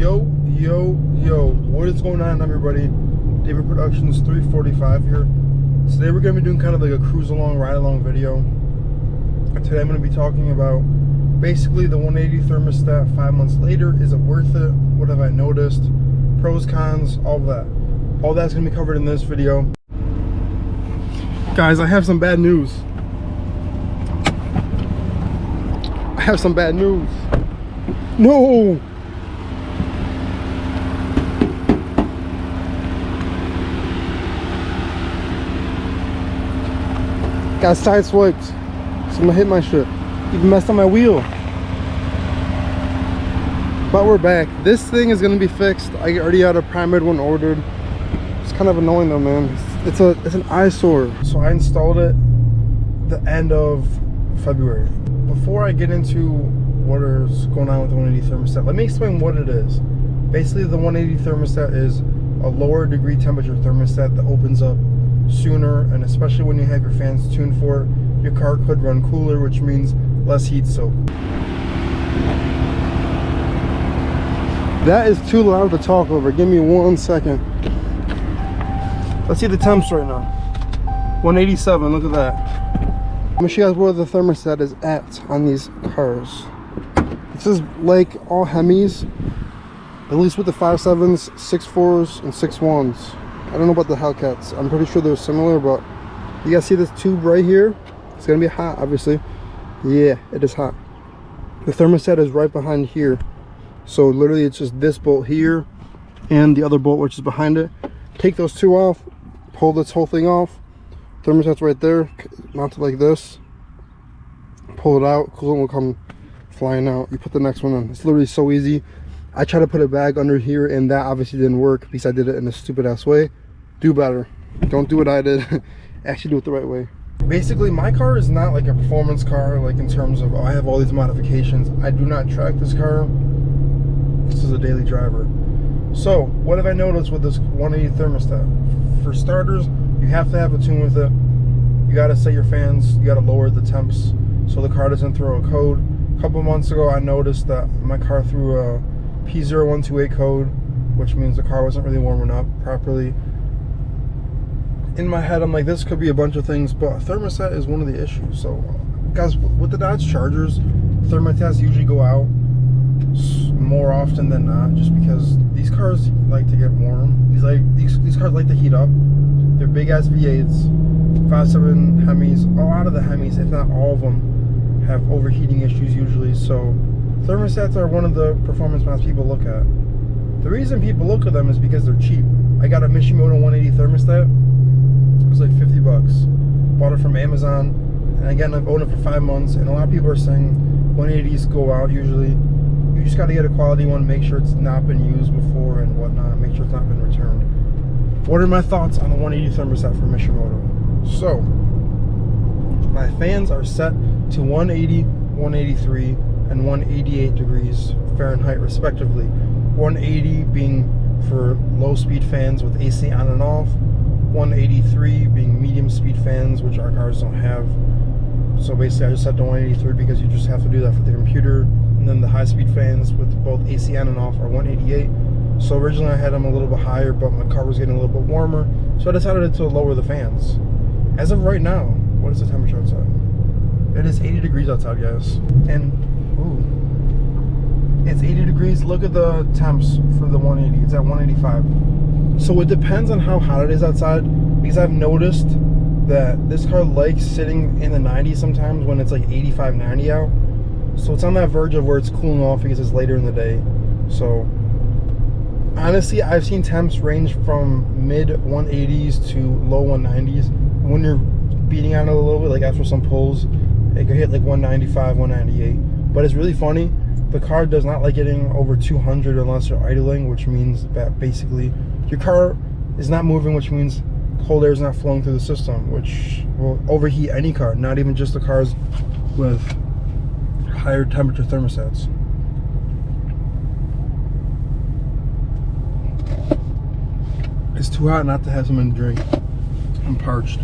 Yo, what is going on, everybody? David Productions 345 here. Today we're going to be doing kind of like a cruise along, ride along video. And today I'm going to be talking about basically the 180 thermostat 5 months later. Is it worth it? What have I noticed? Pros, cons, all that. All that's going to be covered in this video. Guys, I have some bad news. No! Got side swiped, so I'm gonna hit my shit. Even messed up my wheel. But we're back. This thing is gonna be fixed. I already had a primate one ordered. It's kind of annoying though, man. It's an eyesore. So I installed it the end of February. Before I get into what is going on with the 180 thermostat, let me explain what it is. Basically, the 180 thermostat is a lower degree temperature thermostat that opens up sooner, and especially when you have your fans tuned for it, your car could run cooler, which means less heat soak. That is too loud to talk over. Give me 1 second. Let's see the temps right now. 187, look at that. Let me show you guys where the thermostat is at on these cars. This is like all Hemis, at least with the 5.7s, 6.4s, and 6.1s. I don't know about the Hellcats. I'm pretty sure they're similar, but you guys see this tube right here? It's gonna be hot, obviously. Yeah, it is hot. The thermostat is right behind here. So literally it's just this bolt here and the other bolt which is behind it. Take those two off, pull this whole thing off. Thermostat's right there, mounted like this. Pull it out, coolant will come flying out. You put the next one on. It's literally so easy. I tried to put a bag under here and that obviously didn't work because I did it in a stupid ass way. Do better. Don't do what I did. Actually do it the right way. Basically, my car is not like a performance car, like in terms of, oh, I have all these modifications. I do not track this car. This is a daily driver. So what have I noticed with this 180 thermostat? For starters, you have to have a tune with it. You got to set your fans. You got to lower the temps so the car doesn't throw a code. A couple months ago, I noticed that my car threw a P0128 code, which means the car wasn't really warming up properly. In my head, I'm like, this could be a bunch of things, but thermostat is one of the issues. So guys, with the Dodge Chargers, thermostats usually go out more often than not, just because these cars like to get warm. These cars like to heat up. They're big ass V8s, 5.7 Hemis. A lot of the Hemis, if not all of them, have overheating issues usually. So thermostats are one of the performance mods people look at. The reason people look at them is because they're cheap. I got a Mishimoto 180 thermostat. It was like 50 bucks. Bought it from Amazon. And again, I've owned it for 5 months. And a lot of people are saying 180s go out usually. You just got to get a quality one, make sure it's not been used before and whatnot. Make sure it's not been returned. What are my thoughts on the 180 thermostat for Mishimoto? So, my fans are set to 180, 183, and 188 degrees Fahrenheit respectively. 180 being for low speed fans with AC on and off, 183 being medium speed fans, which our cars don't have. So basically I just set to 183 because you just have to do that for the computer. And then the high speed fans with both AC on and off are 188. So originally I had them a little bit higher, but my car was getting a little bit warmer, so I decided to lower the fans. As of right now, what is the temperature outside? It is 80 degrees outside, guys. And ooh, it's 80 degrees. Look at the temps for the 180. It's at 185. So it depends on how hot it is outside, because I've noticed that this car likes sitting in the 90s sometimes when it's like 85, 90 out. So it's on that verge of where it's cooling off because it's later in the day. So honestly, I've seen temps range from mid 180s to low 190s. And when you're beating on it a little bit, like after some pulls, it could hit like 195, 198. But it's really funny. The car does not like getting over 200 unless you're idling, which means that basically your car is not moving, which means cold air is not flowing through the system, which will overheat any car, not even just the cars with higher temperature thermostats. It's too hot not to have something to drink. I'm parched.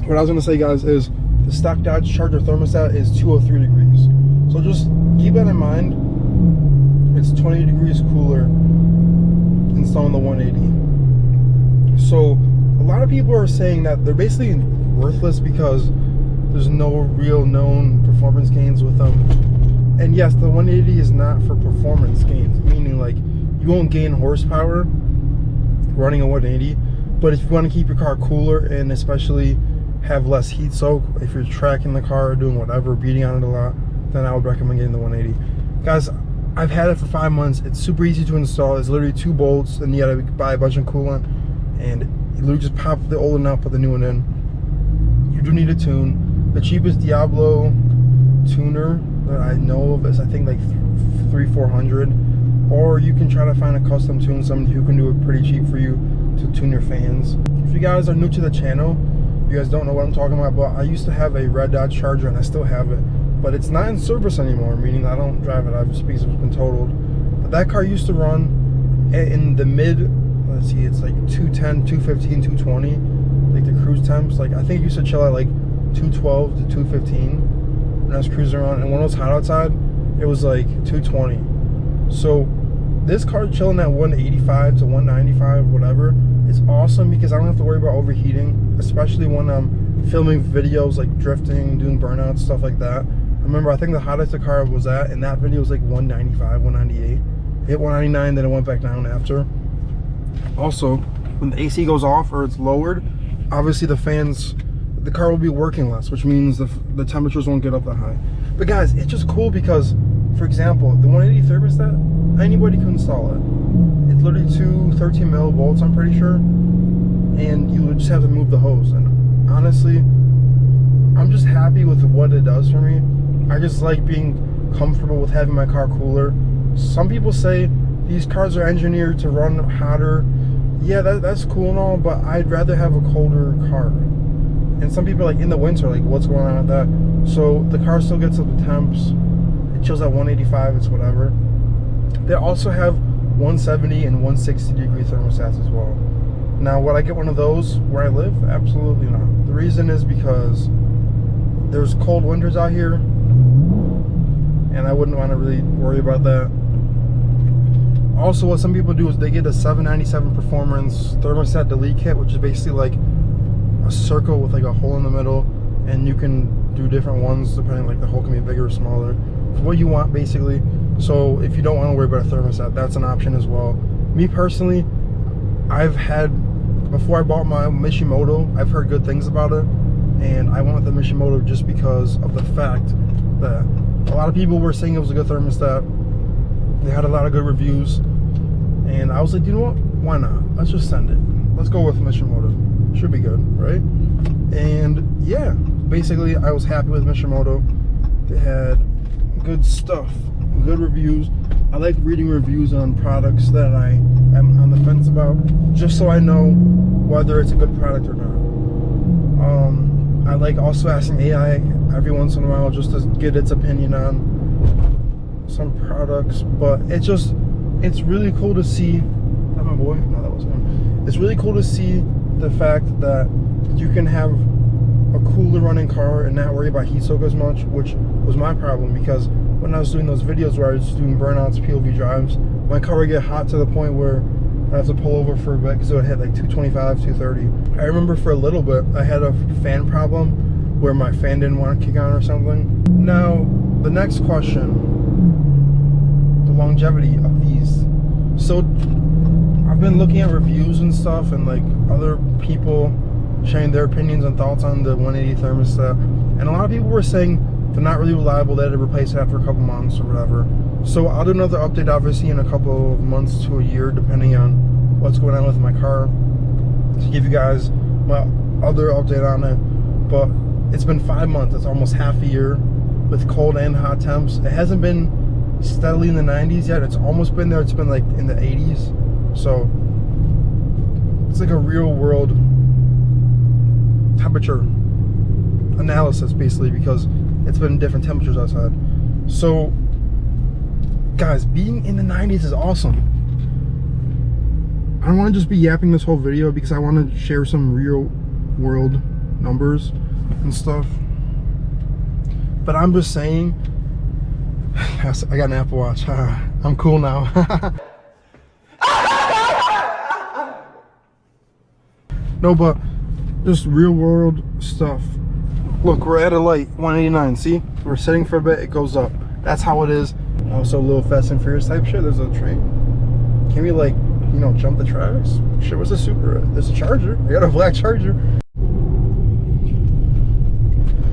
What I was going to say, guys, is the stock Dodge Charger thermostat is 203 degrees. So just keep that in mind. it's 20 degrees cooler installing the 180. So a lot of people are saying that they're basically worthless because there's no real known performance gains with them. And yes, the 180 is not for performance gains, meaning like you won't gain horsepower running a 180, but if you want to keep your car cooler and especially have less heat soak, if you're tracking the car, doing whatever, beating on it a lot, then I would recommend getting the 180. Guys, I've had it for 5 months. It's super easy to install. It's literally 2 bolts, and you gotta buy a bunch of coolant, and you literally just pop the old one out, put the new one in. You do need a tune. The cheapest Diablo tuner that I know of is I think like 300-400, or you can try to find a custom tune, somebody who can do it pretty cheap for you to tune your fans. If you guys are new to the channel, you guys don't know what I'm talking about, but I used to have a red Dodge Charger and I still have it, but it's not in service anymore, meaning I don't drive it. I've just because it's been totaled. But that car used to run in the mid, let's see, it's like 210, 215, 220, like the cruise temps. Like I think it used to chill at like 212 to 215 when I was cruising around, and when it was hot outside, it was like 220. So this car chilling at 185 to 195, whatever, it's awesome because I don't have to worry about overheating, especially when I'm filming videos like drifting, doing burnouts, stuff like that. I remember, I think the hottest the car was at in that video was like 195, 198. Hit 199, then it went back down after. Also, when the AC goes off or it's lowered, obviously the car will be working less, which means the temperatures won't get up that high. But guys, it's just cool because, for example, the 180 thermostat, anybody can install it. It's literally 2 13 mil volts, I'm pretty sure, and you would just have to move the hose. And honestly, I'm just happy with what it does for me. I just like being comfortable with having my car cooler. Some people say these cars are engineered to run hotter. Yeah, that's cool and all, but I'd rather have a colder car. And some people are like, in the winter, like, what's going on with that? So the car still gets up the temps. It chills at 185, it's whatever. They also have 170 and 160 degree thermostats as well. Now, would I get one of those where I live? Absolutely not. The reason is because there's cold winters out here, and I wouldn't want to really worry about that. Also, what some people do is they get a 797 Performance thermostat delete kit, which is basically like a circle with like a hole in the middle, and you can do different ones depending, like the hole can be bigger or smaller, for what you want basically. So if you don't want to worry about a thermostat, that's an option as well. Me personally, I've had, before I bought my Mishimoto, I've heard good things about it, and I went with the Mishimoto just because of the fact that a lot of people were saying it was a good thermostat. They had a lot of good reviews, and I was like, you know what, why not? Let's just send it. Let's go with Mishimoto. Should be good, right? And yeah, basically I was happy with Mishimoto. They had good stuff, good reviews. I like reading reviews on products that I am on the fence about, just so I know whether it's a good product or not. I like also asking AI every once in a while just to get its opinion on some products. But it's really cool to see. Is that my boy? No, that wasn't him. It's really cool to see the fact that you can have a cooler running car and not worry about heat soak as much, which was my problem, because when I was doing those videos where I was doing burnouts, POV drives, my car would get hot to the point where I have to pull over for a bit because it would hit like 225, 230. I remember for a little bit I had a fan problem where my fan didn't want to kick on or something. Now, the next question, the longevity of these. So I've been looking at reviews and stuff, and like other people sharing their opinions and thoughts on the 180 thermostat, and a lot of people were saying they're not really reliable, they had to replace it after a couple months or whatever. So I'll do another update obviously in a couple of months to a year, depending on what's going on with my car, to give you guys my other update on it. But it's been 5 months, it's almost half a year with cold and hot temps. It hasn't been steadily in the 90s yet, it's almost been there, it's been like in the 80s. So it's like a real world temperature analysis basically, because it's been different temperatures outside. So guys, being in the 90s is awesome. I don't want to just be yapping this whole video because I want to share some real world numbers and stuff, but I'm just saying, I got an Apple Watch. I'm cool now. No, but just real world stuff. Look, we're at a light, 189. See, we're sitting for a bit, it goes up. That's how it is. Also a little Fast and Furious type shit. There's a train. Can we, like, you know, jump the tracks? Shit, what's a Supra? There's a Charger. I got a black Charger.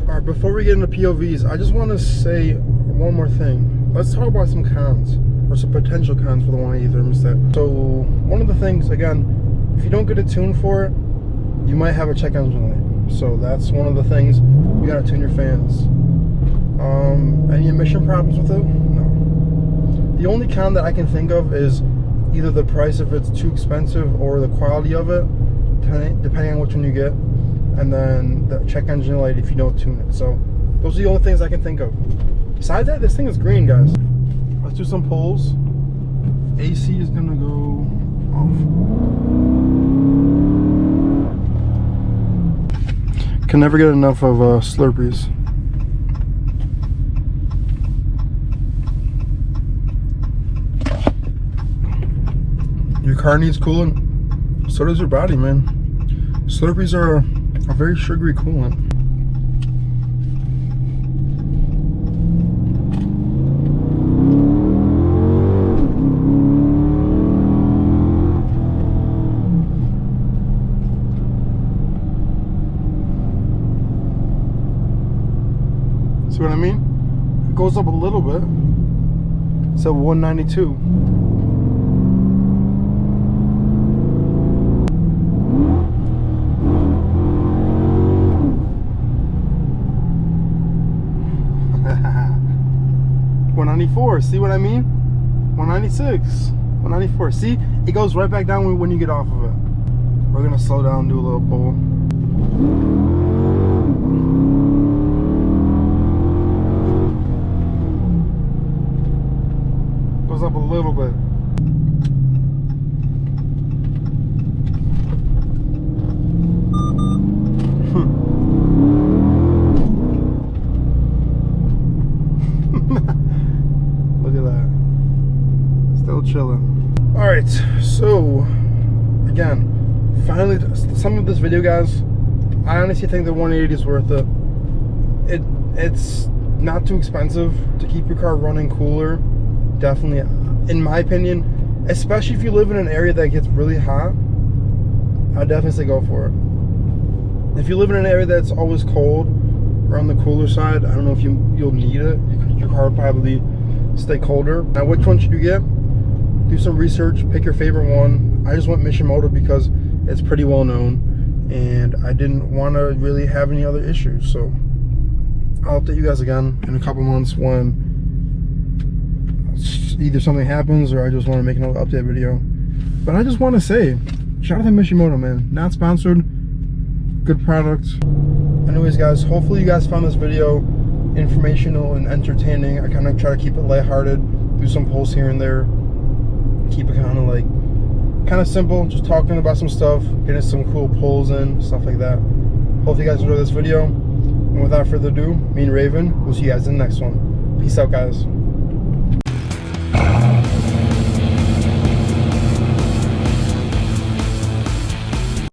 All right, before we get into POVs, I just want to say one more thing. Let's talk about some cons, or some potential cons for the 180 thermostat. So one of the things, again, if you don't get a tune for it, you might have a check engine light. So that's one of the things. You gotta tune your fans. Any emission problems with it? No. The only con that I can think of is either the price if it's too expensive or the quality of it, depending on which one you get, and then the check engine light if you don't tune it. So those are the only things I can think of. Besides that, this thing is green, guys. Let's do some polls. AC is gonna go off. Can never get enough of Slurpees. Your car needs coolant. So does your body, man. Slurpees are a very sugary coolant. See what I mean? It goes up a little bit. It's at 192. See what I mean? 196, 194. See, it goes right back down when you get off of it. We're gonna slow down and do a little pull. Goes up a little bit. Chilling. All right, so again, finally, some of this video, guys, I honestly think the 180 is worth it. It's not too expensive to keep your car running cooler. Definitely, in my opinion, especially if you live in an area that gets really hot, I'd definitely say go for it. If you live in an area that's always cold or on the cooler side, I don't know if you'll need it. Your car will probably stay colder. Now, which one should you get? Do some research, pick your favorite one. I just went Mishimoto because it's pretty well known and I didn't want to really have any other issues. So I'll update you guys again in a couple months when either something happens or I just want to make another update video. But I just want to say, shout out to Mishimoto, man. Not sponsored, good product. Anyways, guys, hopefully you guys found this video informational and entertaining. I kind of try to keep it lighthearted, do some polls here and there. Keep it kind of simple, just talking about some stuff, getting some cool polls in, stuff like that. Hope you guys enjoy this video, and without further ado, me and Raven, we'll see you guys in the next one. Peace out, guys.